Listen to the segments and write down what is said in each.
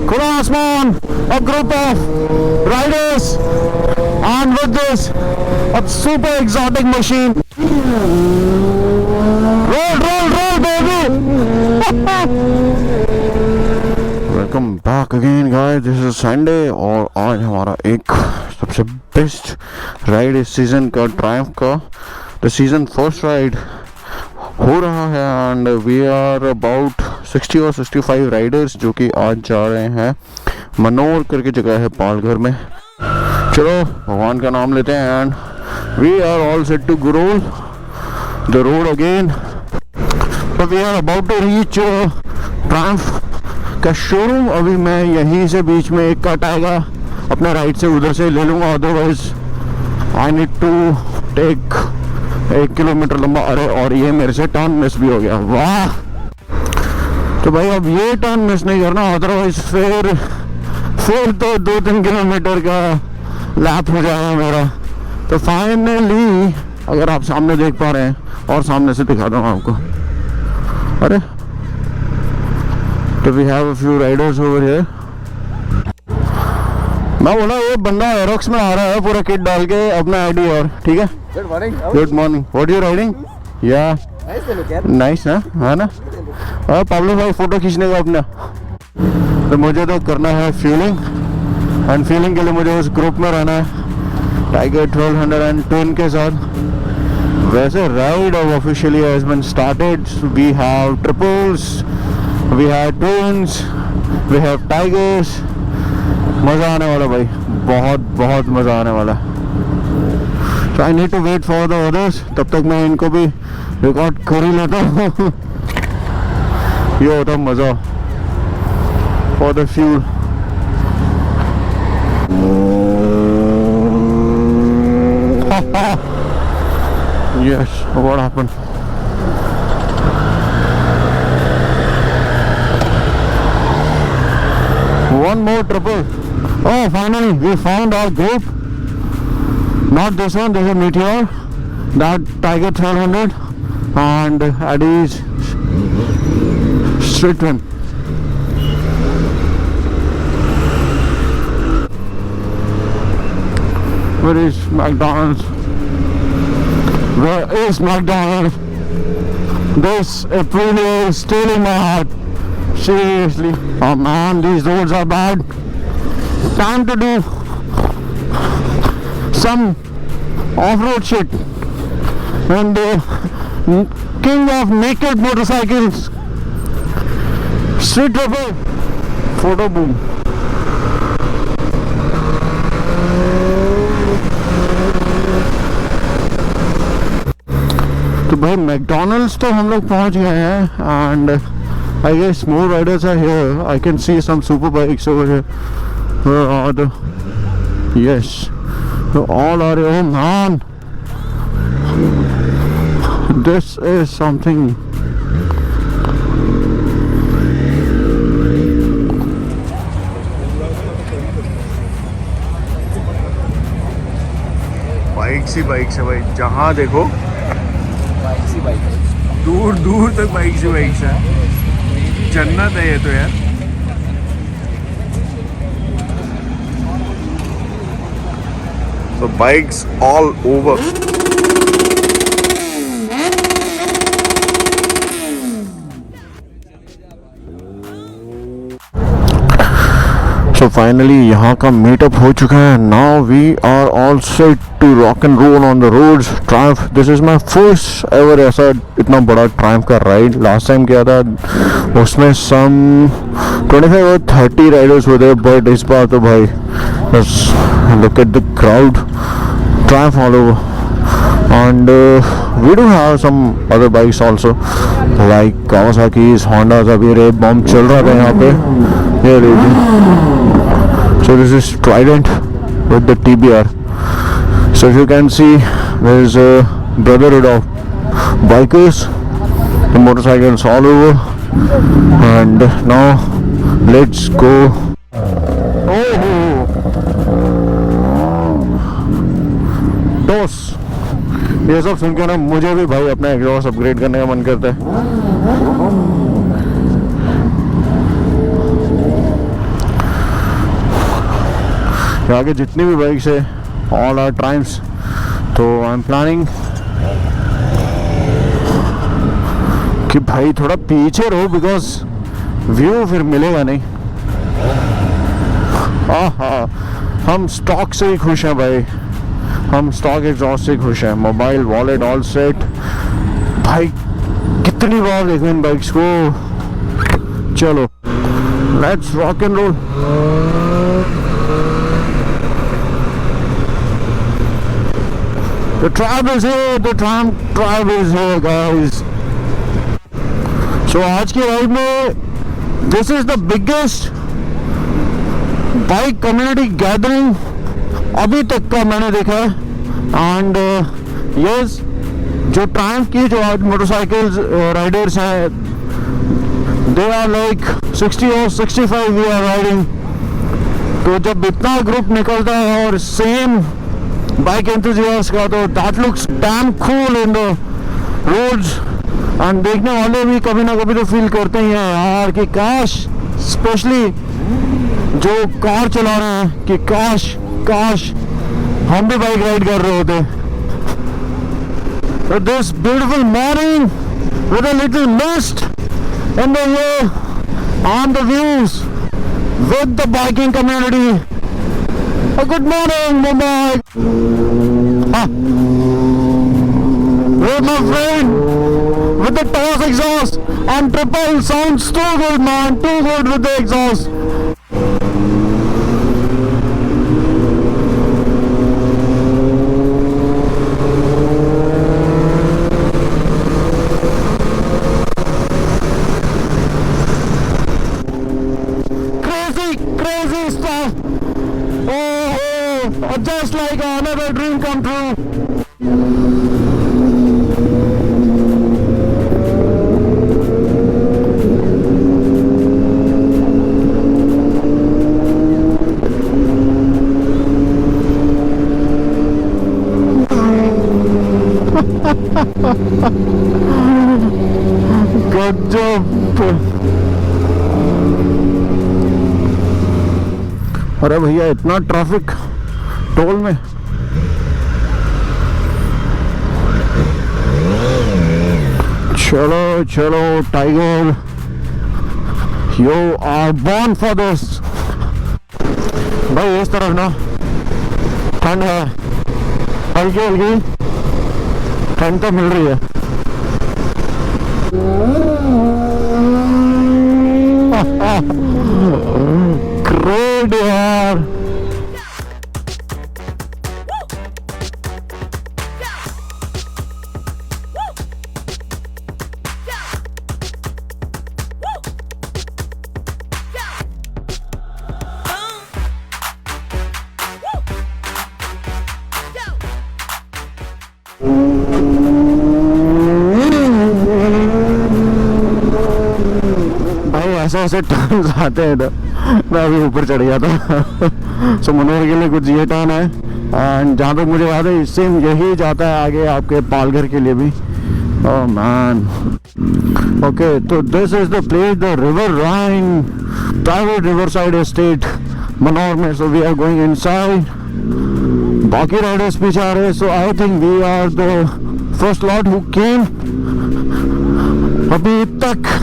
खुला आसमान, a group of riders, and with this a super exotic machine. Roll baby. Welcome back again guys, this is Sunday और आज हमारा एक सबसे बेस्ट राइड इस सीजन का, ट्रायम्फ का द सीजन फर्स्ट राइड हो रहा है एंड वी आर अबाउट 60 और 65 राइडर्स जो कि आज जा रहे हैं मनोर करके जगह है पालघर में। चलो भगवान का नाम लेते हैं and we are all set to roll the road again. We are about to reach Triumph का शोरूम। अभी मैं यहीं से बीच में एक कट आएगा अपने राइट से, उधर से ले लूँगा, otherwise I need to take 1 kilometre लंबा। अरे और ये मेरे से टर्न मिस भी हो गया, वाह। तो भाई अब ये टर्न मिस नहीं करना, अदरवाइज फिर तो 2-3 किलोमीटर का लैप हो जाएगा मेरा। तो फाइनली अगर आप सामने देख पा रहे हैं, और सामने से दिखा दूँ आपको, अरे तो we have a few riders over here. मैं बोला ये बंदा एरोक्स में आ रहा है पूरा किट डाल के अपना आईडी और, ठीक है। Good morning, what you riding? या नाइस ना, है ना। और पाब्लो भाई फोटो खींचने का अपना। तो मुझे तो करना है फ्यूलिंग, एंड फ्यूलिंग के लिए मुझे उस ग्रुप में रहना है टाइगर 1210 के साथ। वैसे राइड अब officially has been started. We have triples, we have twins, we have tigers। मज़ा आने वाला भाई, बहुत मज़ा आने वाला। So I need to wait for the others। तब तक मैं इनको भी रिकॉर्ड कर ही लेता हूँ। ये होता मज़ा for the fuel। Yes, what happened? One more triple। Oh, finally we found our group। Not this one, this is Meteor, that Tiger 1200 and Addy's streettriple। Where is McDonald's? Where is McDonald's? This Aprilia is stealing my heart, seriously। Oh man, these roads are bad। Time to do some off-road shit and the king of naked motorcycles, streettriple photo boom। तो भाई McDonald's तो हम लोग पहुंच गए हैं and I guess more riders are here। I can see some Superbikes over here। Where are the? Yes, they all are here, man। This is something। Bikes he bikes है भाई, जहाँ देखो बाइक्स ही बाइक्स, दूर दूर तक bikes ही bikes है। जन्नत है ये तो यार। So bikes all over। So finally यहाँ का मीटअप हो चुका है। Now we are all set to rock and roll on the roads। Triumph, this is my first ever ऐसा इतना बड़ा Triumph का राइड। लास्ट टाइम किया था उसमें some 25 or 30 राइडर्स हुए थे, बट इस बार तो भाई बस look at the crowd, Triumph all over। And we do have some other bikes also like Kawasaki's, Honda's। अभी रेप बॉम्ब चल रहा था यहाँ पे, ये देखिए। So this is Trident with the TBR। So if you can see, there is a brotherhood of bikers, the motorcycles all over, and now let's go। Toss, ये सब सुन के ना मुझे भी भाई अपना एग्जॉस्ट अपग्रेड करने का मन करता है। फिर आगे जितनी भी बाइक्स है ऑल आर ट्रायम्फ्स। तो आई एम प्लानिंग कि भाई थोड़ा पीछे रहो बिकॉज व्यू फिर मिलेगा नहीं। हाँ, हम स्टॉक से ही खुश हैं भाई, हम स्टॉक एग्जॉस्ट से खुश हैं। Mobile wallet all set. भाई कितनी बार देखो इन बाइक्स को। चलो let's rock and roll. The tribe is here, the tribe is here guys. So आज की राइड में this is the biggest bike community gathering अभी तक का मैंने देखा है। एंड यस, जो ट्रायम्फ की जो आज मोटरसाइकिल राइडर्स हैं दे आर लाइक 60 और 65 वी आर राइडिंग। तो जब इतना ग्रुप निकलता है और सेम बाइक एंथुसियास्ट का, तो that looks damn cool in the roads. And देखने वाले भी कभी ना कभी तो फील करते ही हैं यार कि काश, स्पेशली जो कार चला रहे हैं, कि काश हम भी बाइक राइड कर रहे होते। So this beautiful morning with a little mist in the air and the views with the biking community. Good morning, Mumbai. With my friend with the toss exhaust and triple sounds too good, man. Too good with the exhaust. Crazy stuff. Oh, just like another dream come true. Good job. अरे भैया इतना traffic toll में। चलो चलो tiger, you are born for this. भाई इस तरफ ना ठंड है, हल्की हल्की ठंड तो मिल रही है। ग्रेट यार। ऐसे ऐसे टर्न्स आते हैं ना, मैं अभी ऊपर चढ़ गया था। सो मनोर के लिए कुछ ये टर्न है, एंड जहाँ तक मुझे याद है सेम यही जाता है आगे आपके पालघर के लिए भी। ओह मैन, ओके, तो this is the place, the river Rhine private riverside estate manor में। So we are going inside, बाकी राइडर्स पीछे आ रहे हैं। So I think we are the first lot who came अभी तक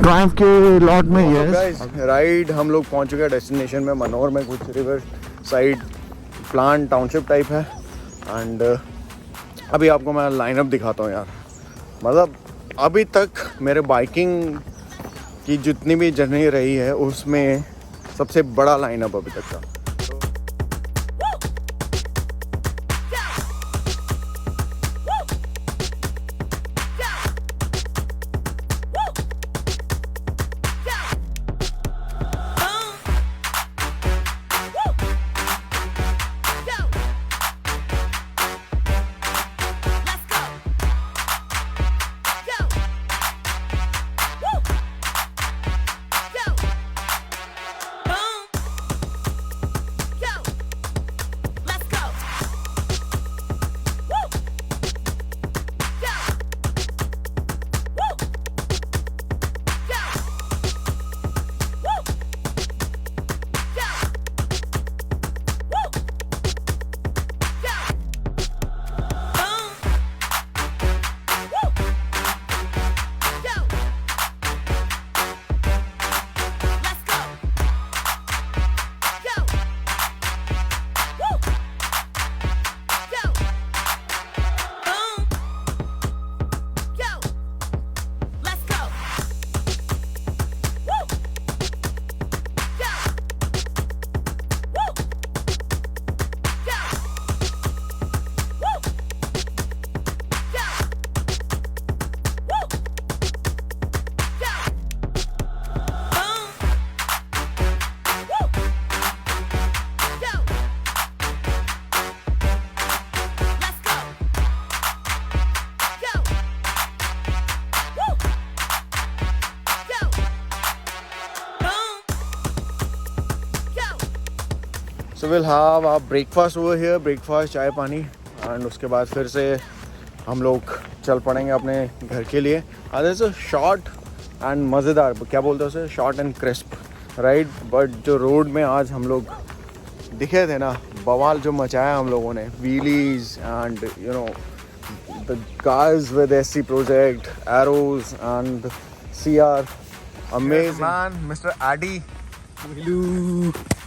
Triumph के लॉट में। यस राइड हम लोग पहुंच चुके हैं डेस्टिनेशन में। मनोर में कुछ river side plan township type है। एंड अभी आपको मैं लाइनअप दिखाता हूँ यार। मतलब अभी तक मेरे बाइकिंग की जितनी भी जर्नी रही है उसमें सबसे बड़ा लाइनअप अभी तक का। So will have a breakfast over here, breakfast चाय पानी, एंड उसके बाद फिर से हम लोग चल पड़ेंगे अपने घर के लिए। दिस इज शॉर्ट एंड मज़ेदार, क्या बोलते हैं उसे, short and crisp ride. But जो रोड में आज हम लोग दिखे थे ना, बवाल जो मचाया हम लोगों ने, wheelies and you know the guys with SC project, arrows and CR, amazing man. Mister Aadi,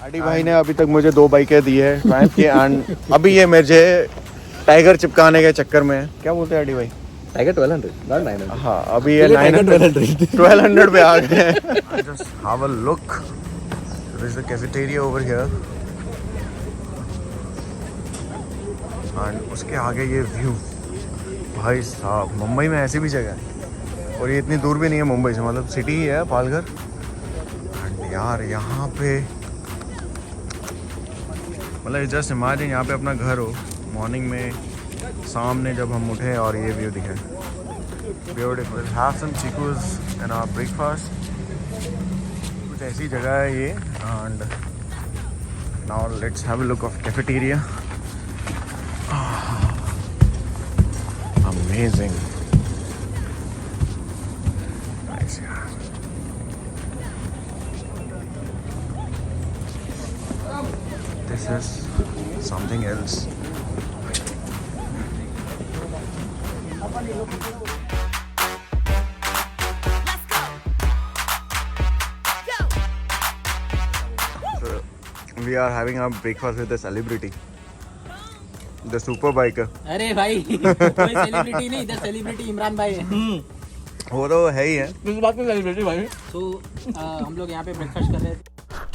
Aadi भाई ने अभी तक मुझे 2 बाइकें दी है ट्रायम्फ की, एंड अभी ये मुझे टाइगर चिपकाने के चक्कर में है। क्या बोलते हैं आडी भाई? Tiger 1200 not 900। हाँ, अभी ये 1200 पे आ गए। Just have a look. There is a cafeteria over here. And उसके आगे ये व्यू, भाई साहब मुंबई में ऐसी भी जगह है, और ये इतनी दूर भी नहीं है मुंबई से, मतलब सिटी ही है पालघर। एंड यार यहाँ पे मतलब जस्ट इमेजिन यहाँ पे अपना घर हो, मॉर्निंग में सामने जब हम उठे और ये व्यू दिखे, beautiful. Have some chikoos and our breakfast, कुछ ऐसी जगह है ये। And now let's have a look of cafeteria. Amazing, nice यार। This is something else. We are having our breakfast with a celebrity, the Superbike. अरे भाई कोई सेलिब्रिटी नहीं, इधर सेलिब्रिटी इमरान भाई है। वो तो है ही है। किस बात पे सेलिब्रिटी भाई? तो हम लोग यहाँ पे ब्रेकफास्ट कर रहे थे।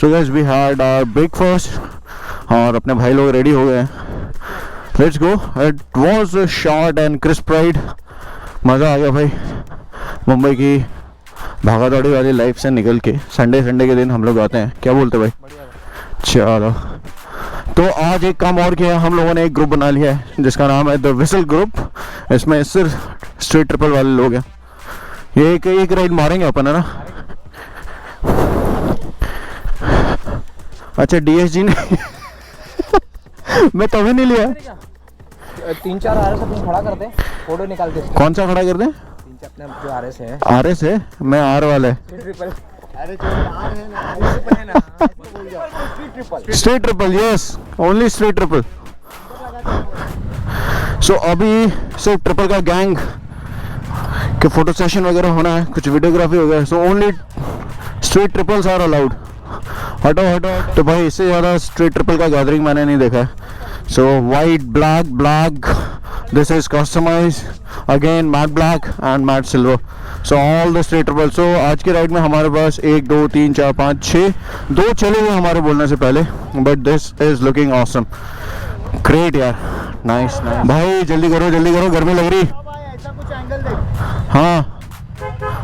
So guys, we had our breakfast और अपने भाई लोग रेडी हो गए। Let's go. It was a short and crisp ride. मज़ा आ गया भाई, मुंबई की भागा दौड़ी वाली लाइफ से निकल के संडे के दिन हम लोग आते हैं। क्या बोलते भाई? चलो, तो आज एक काम और किया, हम लोगों ने एक ग्रुप बना लिया है जिसका नाम है द विसल ग्रुप। इसमें सिर्फ स्ट्रीट ट्रिपल वाले लोग हैं। ये एक राइड मारेंगे अपन, है ना? अच्छा, DSG ने मैं तभी नहीं लिया। 3-4 RS अपन खड़ा कर दे, फोटो निकाल दे। कौन सा खड़ा कर दे? 3-4 अपने जो RS है। RS है, मैं R वाला है। ट्रिपल, अरे जो R है ना, ट्रिपल है ना, बोल जाओ। Street Triple, yes, only Street Triple. So अभी सिर्फ ट्रिपल का गैंग के फोटो सेशन वगैरह होना है, कुछ वीडियोग्राफी हो गया। So only street triples are allowed. हटो हटो। तो भाई इससे ज़्यादा स्ट्रीट ट्रिपल का गैदरिंग मैंने नहीं देखा है। So white, black, this is customise again, matt black and matt silver. So all the Street Triple. सो आज की राइड में हमारे पास 1 2 3 4 5 6 2 चले हुए हमारे बोलने से पहले, but this is looking awesome, great यार, नाइस। भाई जल्दी करो, गर्मी लग रही। हाँ,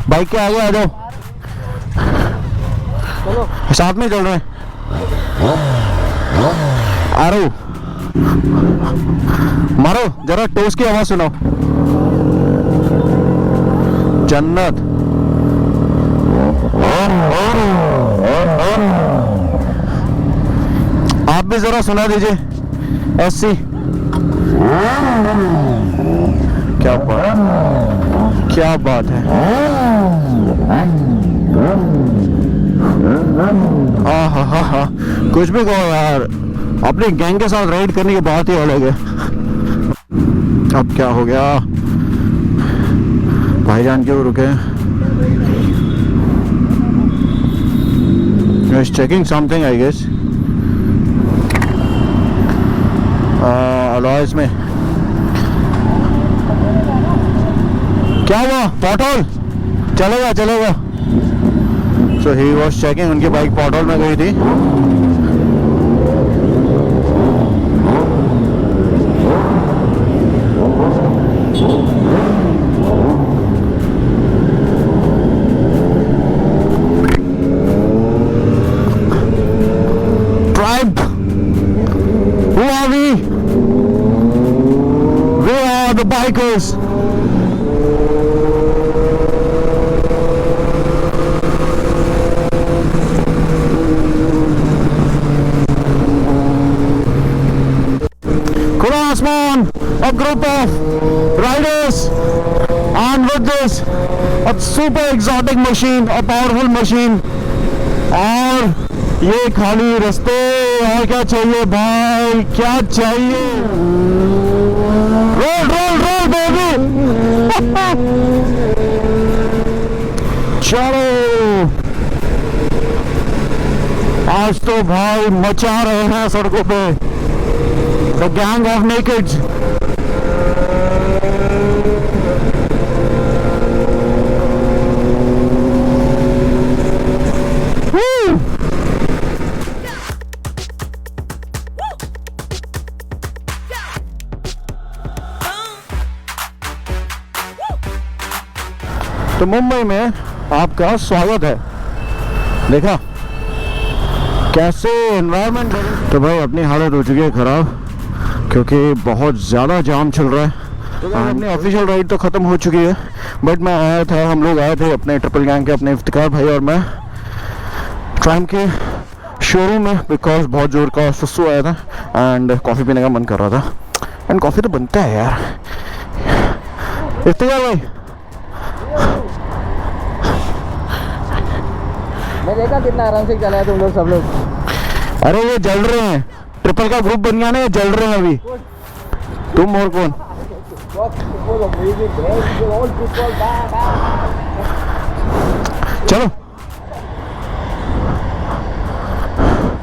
बाइक के आगे आ जाओ, चलो साथ में चल रहे हैं। आरो मारो जरा, टोस की आवाज सुनाओ। जन्नत। आप भी जरा सुना दीजिए। SC, क्या बात है। हा, कुछ भी कहो यार, अपने गैंग के साथ राइड करने की बात ही अलग है। अब क्या हो गया, भाईजान क्यों रुके? Checking something I guess. Alloys में क्या हुआ? पॉटहोल चलेगा। सो ही वॉज चेकिंग, उनकी बाइक पॉटहोल में गई थी। Tribe, who are we? We are the bikers. a group of riders, and with this a super exotic machine, a powerful machine. और ये खाली रास्ते, और क्या चाहिए भाई, क्या चाहिए? Roll roll roll baby. चलो आज तो भाई मचा रहे हैं सड़कों पे द गैंग ऑफ नेकेड्स। तो मुंबई में आपका स्वागत है। देखा कैसे एनवायरनमेंट। तो भाई अपनी हालत हो चुकी है ख़राब क्योंकि बहुत ज़्यादा जाम चल रहा है। तो अपनी ऑफिशियल राइड तो ख़त्म हो चुकी है, बट मैं आया था, हम लोग आए थे अपने ट्रिपल गैंग के, अपने इफ्तिकार भाई और मैं ट्राइम के शोरूम में, बिकॉज बहुत जोर का सुसु आया था एंड कॉफ़ी पीने का मन कर रहा था। एंड कॉफ़ी तो बनता है यार। इफ्तिकार भाई मैं देखा कितना आराम से चला है तुम लोग सब लोग। अरे ये जल रहे हैं, ट्रिपल का ग्रुप बन गया ना, ये जल रहे हैं अभी। तुम और कौन? चलो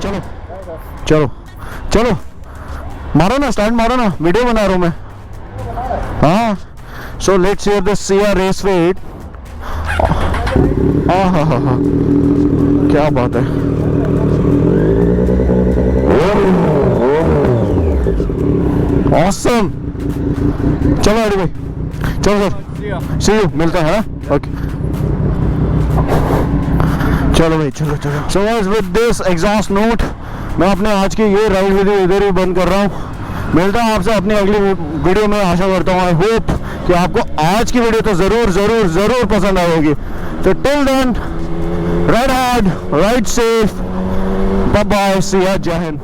चलो चलो चलो मारो ना, स्टार्ट मारो ना, वीडियो बना रहा हूँ मैं। हाँ, so let's hear this see race wait. हाँ, क्या बात है। ऑसम। चलो अरे भाई, चलो सर, सी यू, मिलते हैं। ओके चलो भाई, चलो चलो। So guys with this exhaust note मैं अपने आज की ये राइड वीडियो इधर ही बंद कर रहा हूँ। मिलता हूँ आपसे अपनी अगली वीडियो में। आशा करता हूँ, आई होप कि आपको आज की वीडियो तो ज़रूर ज़रूर ज़रूर पसंद आएगी। So till then, ride hard, ride safe, bye bye, see ya, Jai Hind.